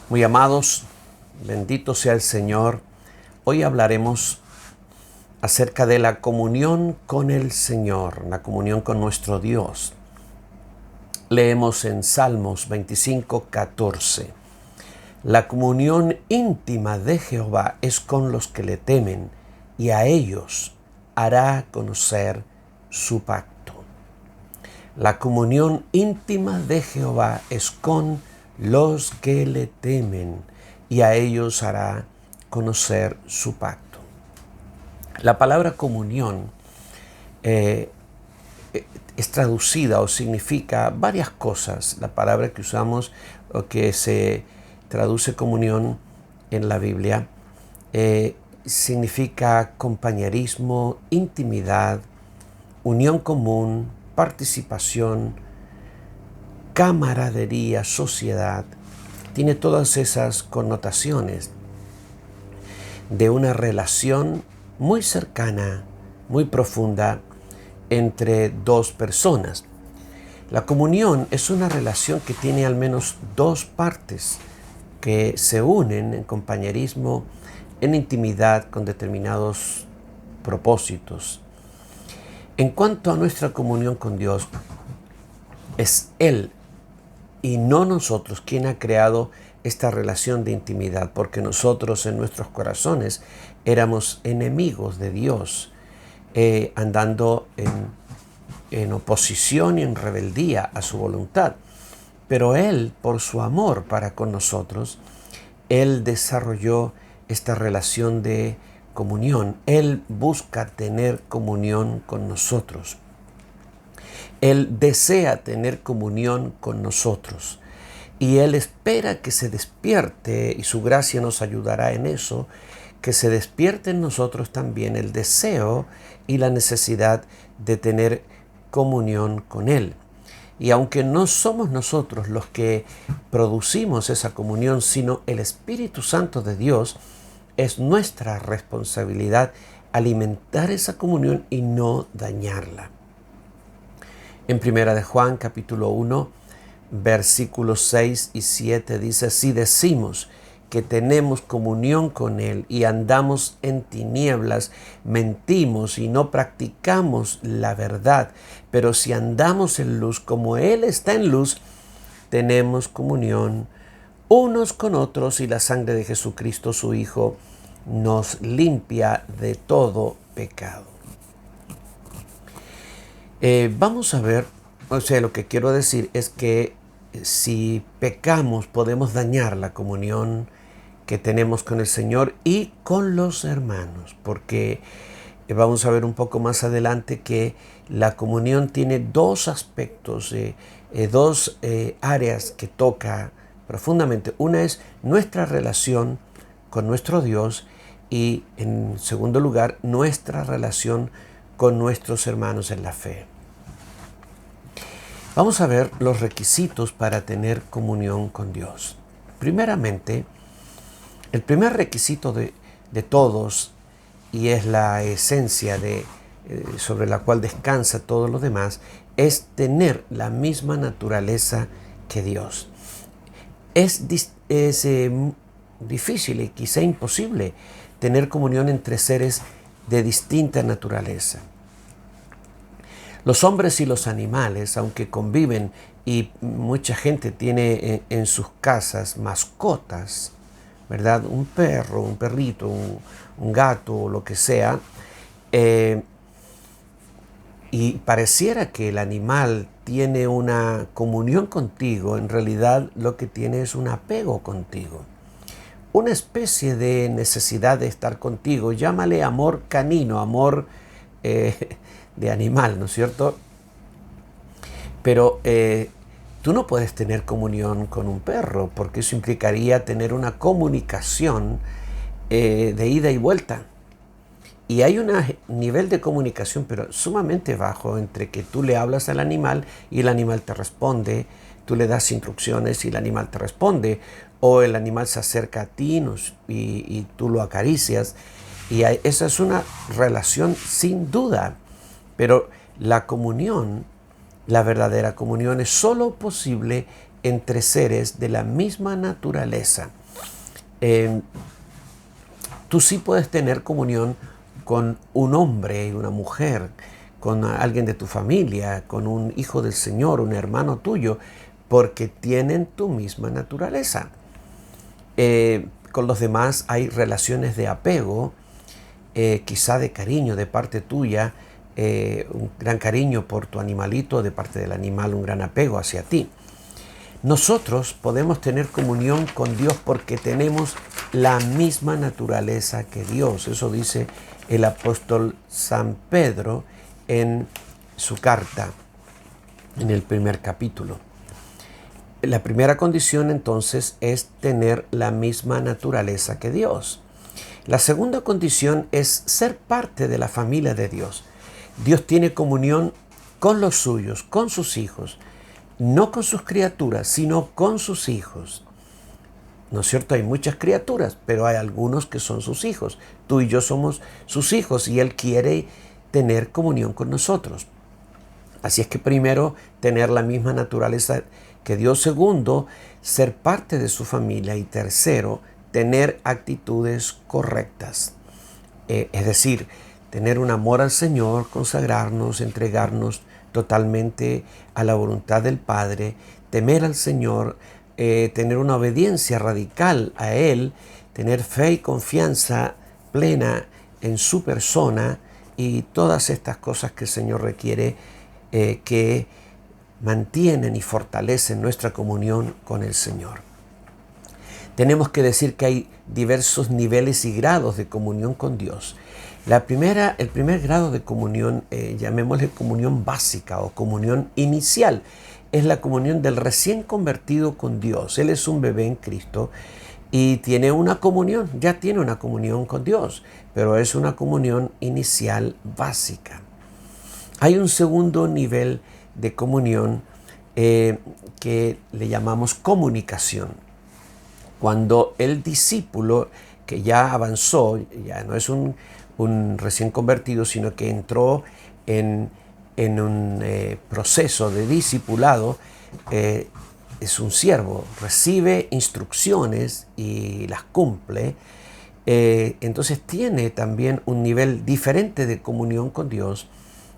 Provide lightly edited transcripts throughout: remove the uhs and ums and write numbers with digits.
Muy amados, bendito sea el Señor. Hoy hablaremos acerca de la comunión con el Señor, la comunión con nuestro Dios. Leemos en Salmos 25:14. La comunión íntima de Jehová es con los que le temen, y a ellos hará conocer su pacto. La comunión íntima de Jehová es con los que le temen, y a ellos hará conocer su pacto. La palabra comunión es traducida o significa varias cosas. La palabra que usamos o que se traduce comunión en la Biblia significa compañerismo, intimidad, unión común, participación, camaradería, sociedad. Tiene todas esas connotaciones de una relación muy cercana, muy profunda entre dos personas. La comunión es una relación que tiene al menos dos partes que se unen en compañerismo, en intimidad con determinados propósitos. En cuanto a nuestra comunión con Dios, es Él y no nosotros quien ha creado esta relación de intimidad, porque nosotros en nuestros corazones éramos enemigos de Dios, andando en oposición y en rebeldía a su voluntad. Pero Él, por su amor para con nosotros, Él desarrolló esta relación de comunión. Él busca tener comunión con nosotros. Él desea tener comunión con nosotros. Y Él espera que se despierte, y su gracia nos ayudará en eso, que se despierte en nosotros también el deseo y la necesidad de tener comunión con Él. Y aunque no somos nosotros los que producimos esa comunión, sino el Espíritu Santo de Dios, es nuestra responsabilidad alimentar esa comunión y no dañarla. En 1 de Juan, capítulo 1, versículos 6 y 7 dice: si decimos que tenemos comunión con Él y andamos en tinieblas, mentimos y no practicamos la verdad. Pero si andamos en luz como Él está en luz, tenemos comunión unos con otros, y la sangre de Jesucristo, su Hijo, nos limpia de todo pecado. Vamos a ver, lo que quiero decir es que si pecamos podemos dañar la comunión que tenemos con el Señor y con los hermanos, porque vamos a ver un poco más adelante que la comunión tiene dos aspectos, dos áreas que toca profundamente. Una es nuestra relación con nuestro Dios, y en segundo lugar nuestra relación con nuestros hermanos en la fe. Vamos a ver los requisitos para tener comunión con Dios. Primeramente, el primer requisito de todos, y es la esencia sobre la cual descansa todo lo demás, es tener la misma naturaleza que Dios. Es difícil y quizá imposible tener comunión entre seres de distinta naturaleza. Los hombres y los animales, aunque conviven y mucha gente tiene en sus casas mascotas, ¿verdad? Un perro, un perrito, un gato, lo que sea, y pareciera que el animal tiene una comunión contigo, en realidad lo que tiene es un apego contigo. Una especie de necesidad de estar contigo. Llámale amor canino, amor de animal, ¿no es cierto? Pero tú no puedes tener comunión con un perro, porque eso implicaría tener una comunicación de ida y vuelta. Y hay un nivel de comunicación, pero sumamente bajo, entre que tú le hablas al animal y el animal te responde, tú le das instrucciones y el animal te responde, o el animal se acerca a ti y tú lo acaricias. Y esa es una relación sin duda. Pero la comunión, la verdadera comunión, es solo posible entre seres de la misma naturaleza. Tú sí puedes tener comunión con un hombre y una mujer, con alguien de tu familia, con un hijo del Señor, un hermano tuyo, porque tienen tu misma naturaleza. Con los demás hay relaciones de apego, quizá de cariño de parte tuya, un gran cariño por tu animalito, de parte del animal un gran apego hacia ti. Nosotros podemos tener comunión con Dios porque tenemos la misma naturaleza que Dios. Eso dice el apóstol San Pedro en su carta, en el primer capítulo. La primera condición entonces es tener la misma naturaleza que Dios. La segunda condición es ser parte de la familia de Dios. Dios tiene comunión con los suyos, con sus hijos. No con sus criaturas, sino con sus hijos. ¿No es cierto? Hay muchas criaturas, pero hay algunos que son sus hijos. Tú y yo somos sus hijos y Él quiere tener comunión con nosotros. Así es que primero, tener la misma naturaleza que Dios. Segundo, ser parte de su familia. Y tercero, tener actitudes correctas. Es decir, tener un amor al Señor, consagrarnos, entregarnos totalmente a la voluntad del Padre, temer al Señor, tener una obediencia radical a Él, tener fe y confianza plena en su persona y todas estas cosas que el Señor requiere que mantienen y fortalecen nuestra comunión con el Señor. Tenemos que decir que hay diversos niveles y grados de comunión con Dios. El primer grado de comunión, llamémosle comunión básica o comunión inicial, es la comunión del recién convertido con Dios. Él es un bebé en Cristo y tiene una comunión, ya tiene una comunión con Dios, pero es una comunión inicial básica. Hay un segundo nivel de comunión que le llamamos comunicación. Cuando el discípulo que ya avanzó, ya no es un recién convertido, sino que entró en un proceso de discipulado, es un siervo, recibe instrucciones y las cumple, entonces tiene también un nivel diferente de comunión con Dios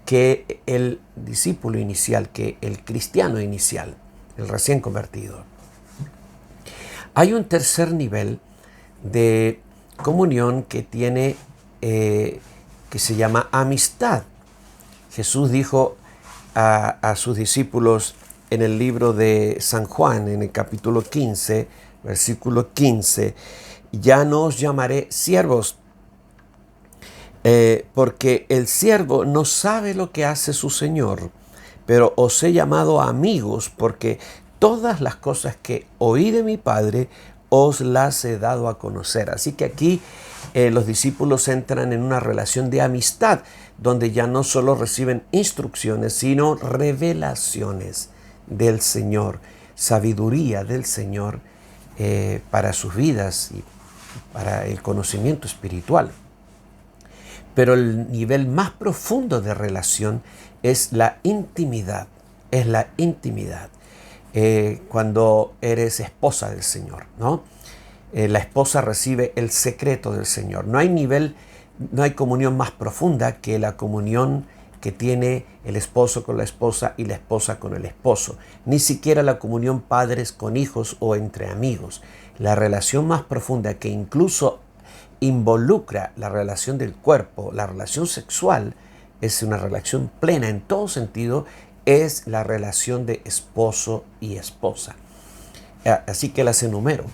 que el discípulo inicial, que el cristiano inicial, el recién convertido. Hay un tercer nivel de comunión que tiene que se llama amistad. Jesús dijo a sus discípulos en el libro de San Juan, en el capítulo 15, versículo 15, ya no os llamaré siervos, porque el siervo no sabe lo que hace su Señor, pero os he llamado amigos, porque todas las cosas que oí de mi Padre os las he dado a conocer. Así que aquí los discípulos entran en una relación de amistad, donde ya no solo reciben instrucciones, sino revelaciones del Señor, sabiduría del Señor para sus vidas y para el conocimiento espiritual. Pero el nivel más profundo de relación es la intimidad, cuando eres esposa del Señor, ¿no? La esposa recibe el secreto del Señor. No hay comunión más profunda que la comunión que tiene el esposo con la esposa y la esposa con el esposo. Ni siquiera la comunión padres con hijos o entre amigos. La relación más profunda, que incluso involucra la relación del cuerpo, la relación sexual, es una relación plena en todo sentido, es la relación de esposo y esposa. Así que las enumero.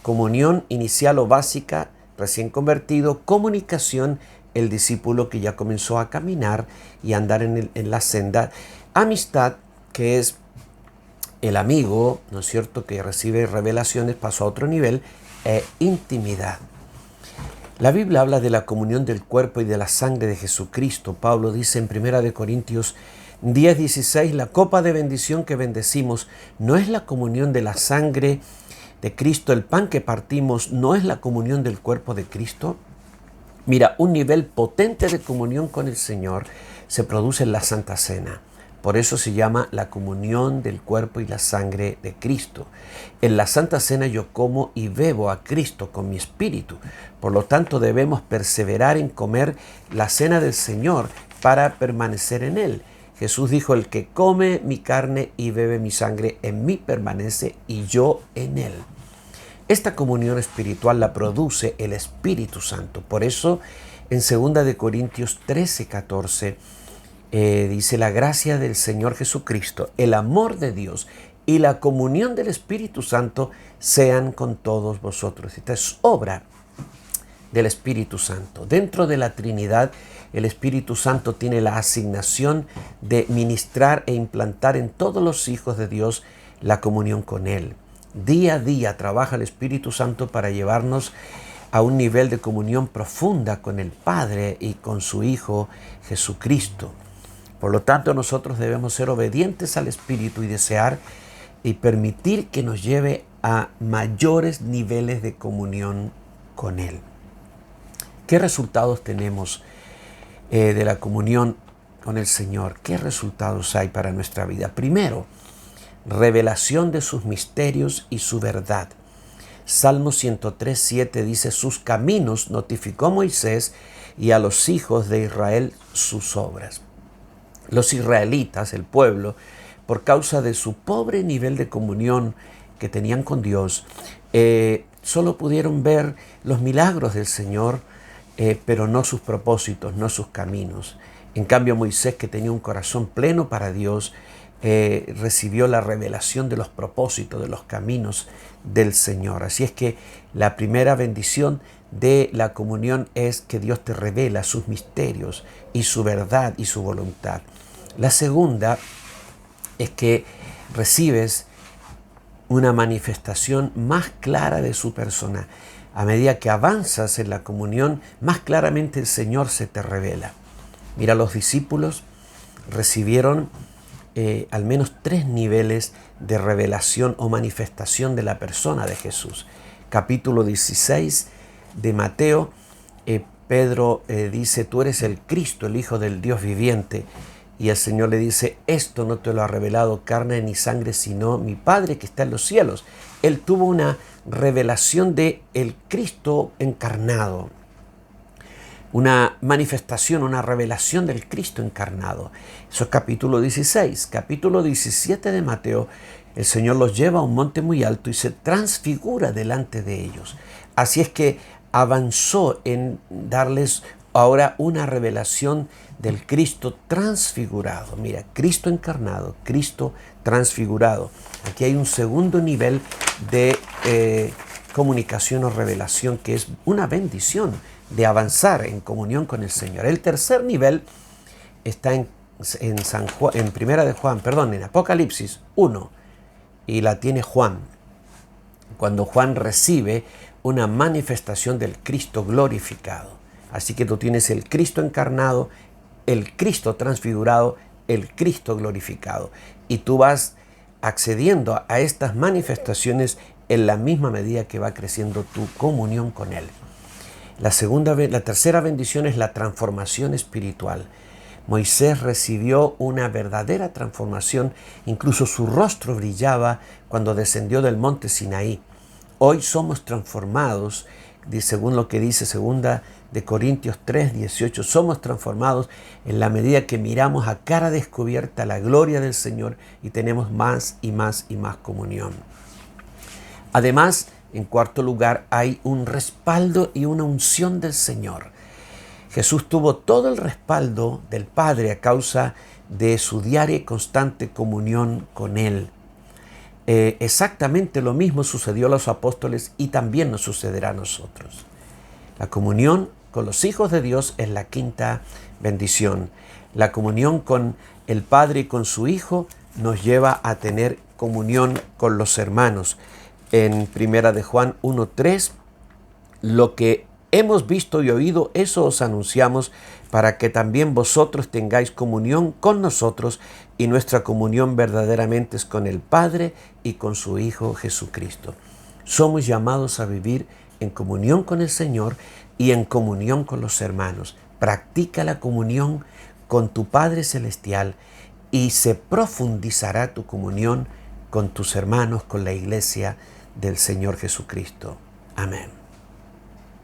Comunión inicial o básica, recién convertido. Comunicación, el discípulo que ya comenzó a caminar y a andar en la senda. Amistad, que es el amigo, ¿no es cierto?, que recibe revelaciones, pasó a otro nivel. Intimidad. La Biblia habla de la comunión del cuerpo y de la sangre de Jesucristo. Pablo dice en 1 Corintios 10:16, la copa de bendición que bendecimos no es la comunión de la sangre de Cristo, el pan que partimos no es la comunión del cuerpo de Cristo. Mira, un nivel potente de comunión con el Señor se produce en la Santa Cena. Por eso se llama la comunión del cuerpo y la sangre de Cristo. En la Santa Cena yo como y bebo a Cristo con mi espíritu. Por lo tanto, debemos perseverar en comer la cena del Señor para permanecer en Él. Jesús dijo, el que come mi carne y bebe mi sangre, en mí permanece y yo en Él. Esta comunión espiritual la produce el Espíritu Santo. Por eso, en 2 Corintios 13:14, dice, la gracia del Señor Jesucristo, el amor de Dios y la comunión del Espíritu Santo sean con todos vosotros. Esta es obra del Espíritu Santo. Dentro de la Trinidad, el Espíritu Santo tiene la asignación de ministrar e implantar en todos los hijos de Dios la comunión con Él. Día a día trabaja el Espíritu Santo para llevarnos a un nivel de comunión profunda con el Padre y con su Hijo Jesucristo. Por lo tanto, nosotros debemos ser obedientes al Espíritu y desear y permitir que nos lleve a mayores niveles de comunión con Él. ¿Qué resultados tenemos de la comunión con el Señor? ¿Qué resultados hay para nuestra vida? Primero, revelación de sus misterios y su verdad. Salmo 103:7 dice, sus caminos notificó Moisés y a los hijos de Israel sus obras. Los israelitas, el pueblo, por causa de su pobre nivel de comunión que tenían con Dios, solo pudieron ver los milagros del Señor, pero no sus propósitos, no sus caminos. En cambio, Moisés, que tenía un corazón pleno para Dios, recibió la revelación de los propósitos, de los caminos del Señor. Así es que la primera bendición de la comunión es que Dios te revela sus misterios y su verdad y su voluntad. La segunda es que recibes una manifestación más clara de su persona. A medida que avanzas en la comunión, más claramente el Señor se te revela. Mira, los discípulos recibieron al menos 3 niveles de revelación o manifestación de la persona de Jesús. Capítulo 16 de Mateo, Pedro dice, tú eres el Cristo, el Hijo del Dios viviente. Y el Señor le dice, esto no te lo ha revelado carne ni sangre, sino mi Padre que está en los cielos. Él tuvo una revelación de el Cristo encarnado. Una manifestación, una revelación del Cristo encarnado. Eso es capítulo 16. Capítulo 17 de Mateo, el Señor los lleva a un monte muy alto y se transfigura delante de ellos. Así es que avanzó en darles ahora una revelación del Cristo transfigurado. Mira, Cristo encarnado, Cristo transfigurado. Aquí hay un segundo nivel de comunicación o revelación que es una bendición de avanzar en comunión con el Señor. El tercer nivel está en Apocalipsis 1 y la tiene Juan. Cuando Juan recibe una manifestación del Cristo glorificado. Así que tú tienes el Cristo encarnado, el Cristo transfigurado, el Cristo glorificado. Y tú vas accediendo a estas manifestaciones en la misma medida que va creciendo tu comunión con Él. La tercera bendición es la transformación espiritual. Moisés recibió una verdadera transformación, incluso su rostro brillaba cuando descendió del monte Sinaí. Hoy somos transformados, según lo que dice 2 Corintios 3:18, somos transformados en la medida que miramos a cara descubierta la gloria del Señor y tenemos más y más y más comunión. Además, en cuarto lugar, hay un respaldo y una unción del Señor. Jesús tuvo todo el respaldo del Padre a causa de su diaria y constante comunión con Él. Exactamente lo mismo sucedió a los apóstoles y también nos sucederá a nosotros. La comunión con los hijos de Dios es la quinta bendición. La comunión con el Padre y con su Hijo nos lleva a tener comunión con los hermanos. En 1 de Juan 1:3, lo que hemos visto y oído, eso os anunciamos, para que también vosotros tengáis comunión con nosotros, y nuestra comunión verdaderamente es con el Padre y con su Hijo Jesucristo. Somos llamados a vivir en comunión con el Señor y en comunión con los hermanos. Practica la comunión con tu Padre Celestial y se profundizará tu comunión con tus hermanos, con la iglesia del Señor Jesucristo. Amén.